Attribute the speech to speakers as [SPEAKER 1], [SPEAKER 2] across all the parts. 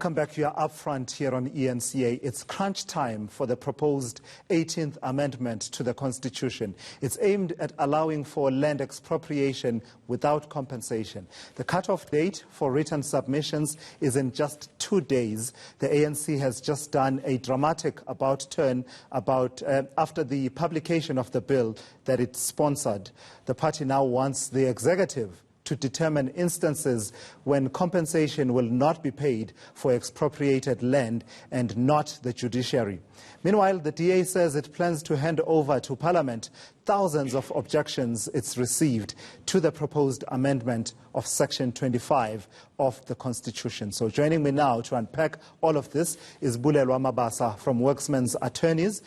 [SPEAKER 1] Come back, you are up front here on ENCA. It's crunch time for the proposed 18th Amendment to the Constitution. It's aimed at allowing for land expropriation without compensation. The cutoff date for written submissions is in just 2 days. The ANC has just done a dramatic about-turn after the publication of the bill that it sponsored. The party now wants the executive to determine instances when compensation will not be paid for expropriated land and not the judiciary. Meanwhile, the DA says it plans to hand over to Parliament thousands of objections it's received to the proposed amendment of Section 25 of the Constitution. So joining me now to unpack all of this is Bulelwa Mabasa from Worksmen's Attorneys.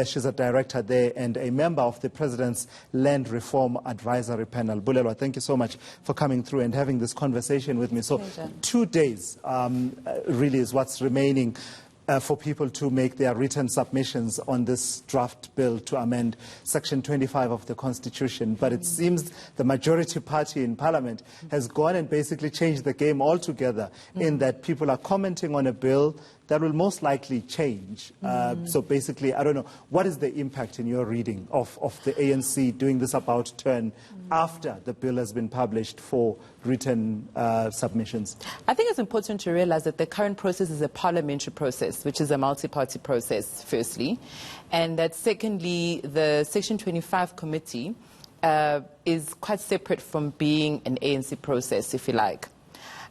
[SPEAKER 1] She's a director there and a member of the President's Land Reform Advisory Panel. Bulelwa, thank you so much for coming through and having this conversation with me. So 2 days really is what's remaining for people to make their written submissions on this draft bill to amend Section 25 of the Constitution. But it seems the majority party in Parliament has gone and basically changed the game altogether in that people are commenting on a bill that will most likely change. So basically, I don't know, what is the impact in your reading of the ANC doing this about turn after the bill has been published for written submissions?
[SPEAKER 2] I think it's important to realize that the current process is a parliamentary process, which is a multi-party process, firstly. And that secondly, the Section 25 committee is quite separate from being an ANC process, if you like.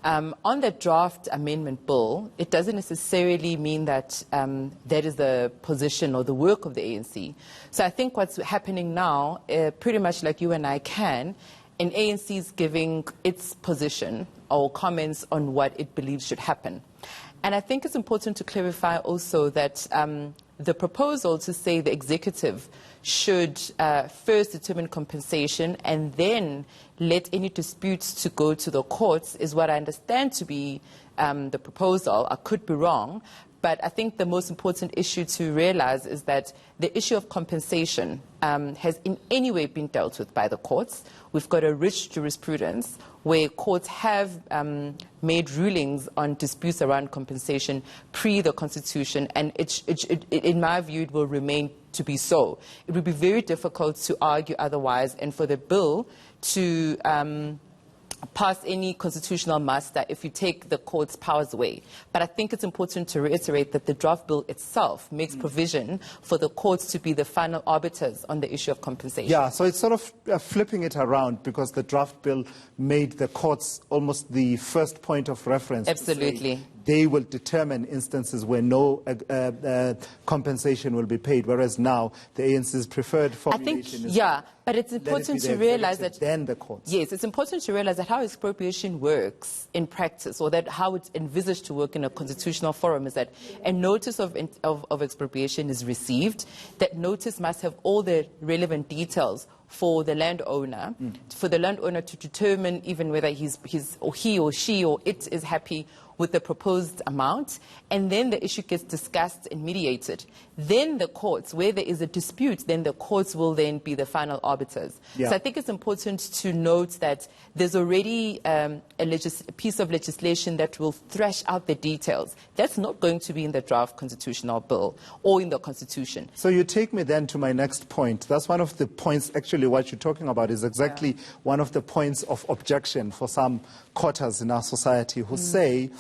[SPEAKER 2] On the draft amendment bill, it doesn't necessarily mean that that is the position or the work of the ANC. So I think what's happening now, pretty much like you and I can, an ANC is giving its position or comments on what it believes should happen. And I think it's important to clarify also that the proposal to say the executive should first determine compensation and then let any disputes to go to the courts is what I understand to be the proposal. I could be wrong, but I think the most important issue to realize is that the issue of compensation has in any way been dealt with by the courts. We've got a rich jurisprudence where courts have made rulings on disputes around compensation pre the Constitution, and in my view, it will remain to be so. It would be very difficult to argue otherwise, and for the bill to pass any constitutional muster if you take the court's powers away. But I think it's important to reiterate that the draft bill itself makes provision for the courts to be the final arbiters on the issue of compensation.
[SPEAKER 1] Yeah, so it's sort of flipping it around because the draft bill made the courts almost the first point of reference.
[SPEAKER 2] Absolutely.
[SPEAKER 1] They will determine instances where no compensation will be paid, whereas now the ANC's preferred formulation is...
[SPEAKER 2] Yeah, but it's important to realize that...
[SPEAKER 1] Then the courts.
[SPEAKER 2] Yes, it's important to realize that how expropriation works in practice, or that how it's envisaged to work in a constitutional forum, is that a notice of expropriation is received. That notice must have all the relevant details for the landowner, to determine even whether he or she or it is happy with the proposed amount, and then the issue gets discussed and mediated. Then the courts, where there is a dispute, then the courts will then be the final arbiters.
[SPEAKER 1] Yeah.
[SPEAKER 2] So I think it's important to note that there's already a piece of legislation that will thresh out the details. That's not going to be in the draft constitutional bill or in the Constitution.
[SPEAKER 1] So you take me then to my next point. That's one of the points, actually what you're talking about is exactly one of the points of objection for some quarters in our society who say,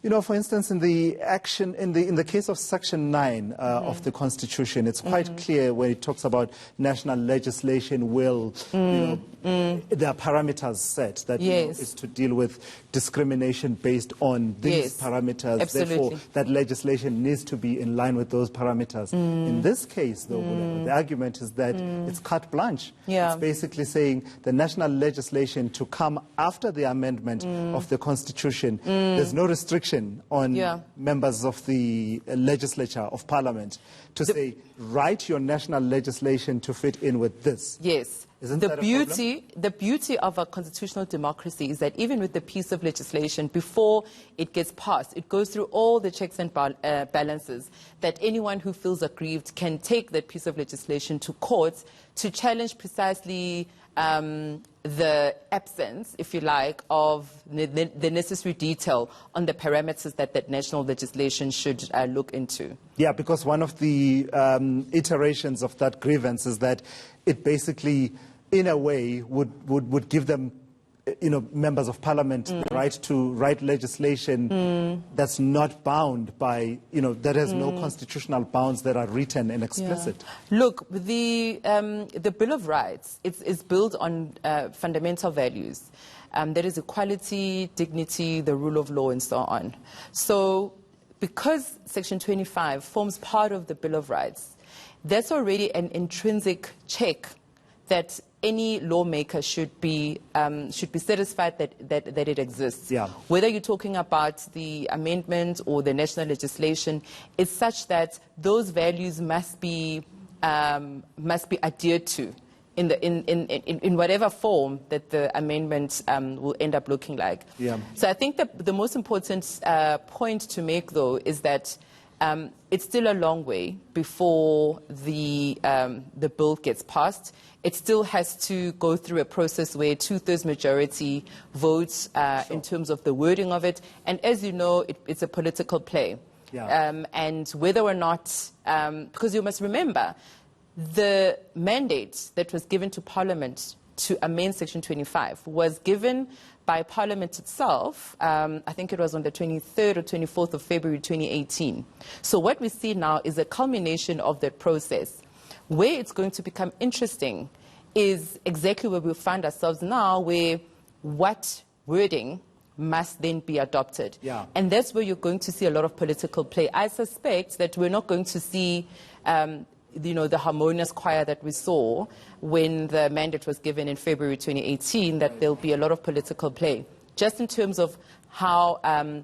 [SPEAKER 1] you know, for instance, in the case of Section 9 of the Constitution, it's quite clear when it talks about national legislation will, there are parameters set that is to deal with discrimination based on these parameters.
[SPEAKER 2] Absolutely.
[SPEAKER 1] Therefore, that legislation needs to be in line with those parameters. In this case, though, the argument is that it's carte blanche.
[SPEAKER 2] Yeah.
[SPEAKER 1] It's basically saying the national legislation to come after the amendment of the Constitution, there's no restriction on members of the legislature of Parliament to say, write your national legislation to fit in with this.
[SPEAKER 2] Yes.
[SPEAKER 1] Isn't that a problem?
[SPEAKER 2] The beauty of a constitutional democracy is that even with the piece of legislation, before it gets passed, it goes through all the checks and balances, that anyone who feels aggrieved can take that piece of legislation to courts to challenge precisely the absence, if you like, of the necessary detail on the parameters that national legislation should look into.
[SPEAKER 1] Yeah, because one of the iterations of that grievance is that it basically, in a way, would give them, members of parliament the right to write legislation that's not bound by, that has no constitutional bounds that are written and explicit.
[SPEAKER 2] Yeah. Look, the Bill of Rights is built on fundamental values. There is equality, dignity, the rule of law, and so on. So because Section 25 forms part of the Bill of Rights, that's already an intrinsic check that any lawmaker should be satisfied that it exists.
[SPEAKER 1] Yeah.
[SPEAKER 2] Whether you're talking about the amendment or the national legislation, it's such that those values must be adhered to in whatever form that the amendment will end up looking like.
[SPEAKER 1] Yeah.
[SPEAKER 2] So I think that the most important point to make, though, is that it's still a long way before the bill gets passed. It still has to go through a process where 2/3 majority votes in terms of the wording of it. And as you know, it's a political play.
[SPEAKER 1] Yeah.
[SPEAKER 2] And whether or not, because you must remember, the mandate that was given to Parliament to amend Section 25 was given by Parliament itself. I think it was on the 23rd or 24th of February 2018. So what we see now is a culmination of that process. Where it's going to become interesting is exactly where we find ourselves now, where what wording must then be adopted.
[SPEAKER 1] Yeah.
[SPEAKER 2] And that's where you're going to see a lot of political play. I suspect that we're not going to see the harmonious choir that we saw when the mandate was given in February 2018, that there'll be a lot of political play, just in terms of how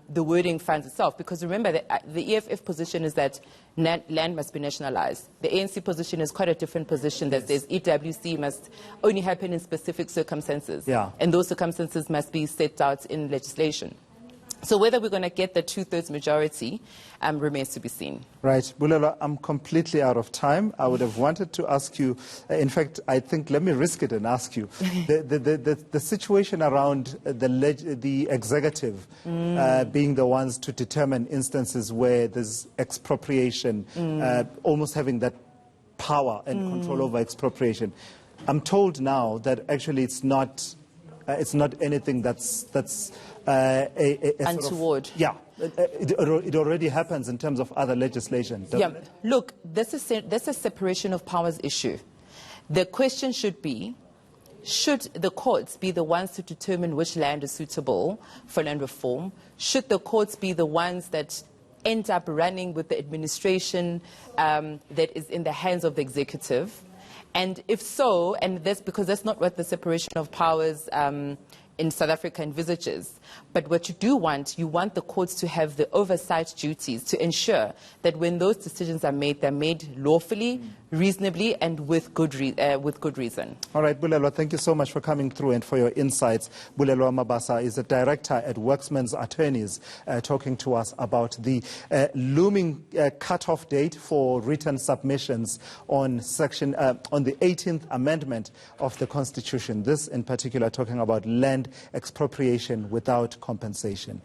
[SPEAKER 2] the wording finds itself. Because remember, the EFF position is that land must be nationalized. The ANC position is quite a different position, that says EWC must only happen in specific circumstances.
[SPEAKER 1] Yeah.
[SPEAKER 2] And those circumstances must be set out in legislation. So whether we're going to get the 2/3 majority remains to be seen.
[SPEAKER 1] Right. Bulelwa, I'm completely out of time. I would have wanted to ask you, in fact, I think, let me risk it and ask you, the situation around the executive being the ones to determine instances where there's expropriation, almost having that power and control over expropriation. I'm told now that actually it's not anything that's
[SPEAKER 2] untoward.
[SPEAKER 1] Sort of, it already happens in terms of other legislation.
[SPEAKER 2] Yeah,
[SPEAKER 1] It?
[SPEAKER 2] look, that's a separation of powers issue. The question should be, should the courts be the ones to determine which land is suitable for land reform? Should the courts be the ones that end up running with the administration that is in the hands of the executive? And if so, and that's because that's not what the separation of powers in South Africa envisages. But what you want the courts to have the oversight duties to ensure that when those decisions are made, they're made lawfully, reasonably, and with good reason.
[SPEAKER 1] All right, Bulelwa, thank you so much for coming through and for your insights. Bulelwa Mabasa is a director at Worksmen's Attorneys, talking to us about the looming cutoff date for written submissions on the 18th Amendment of the Constitution. This, in particular, talking about land expropriation without compensation.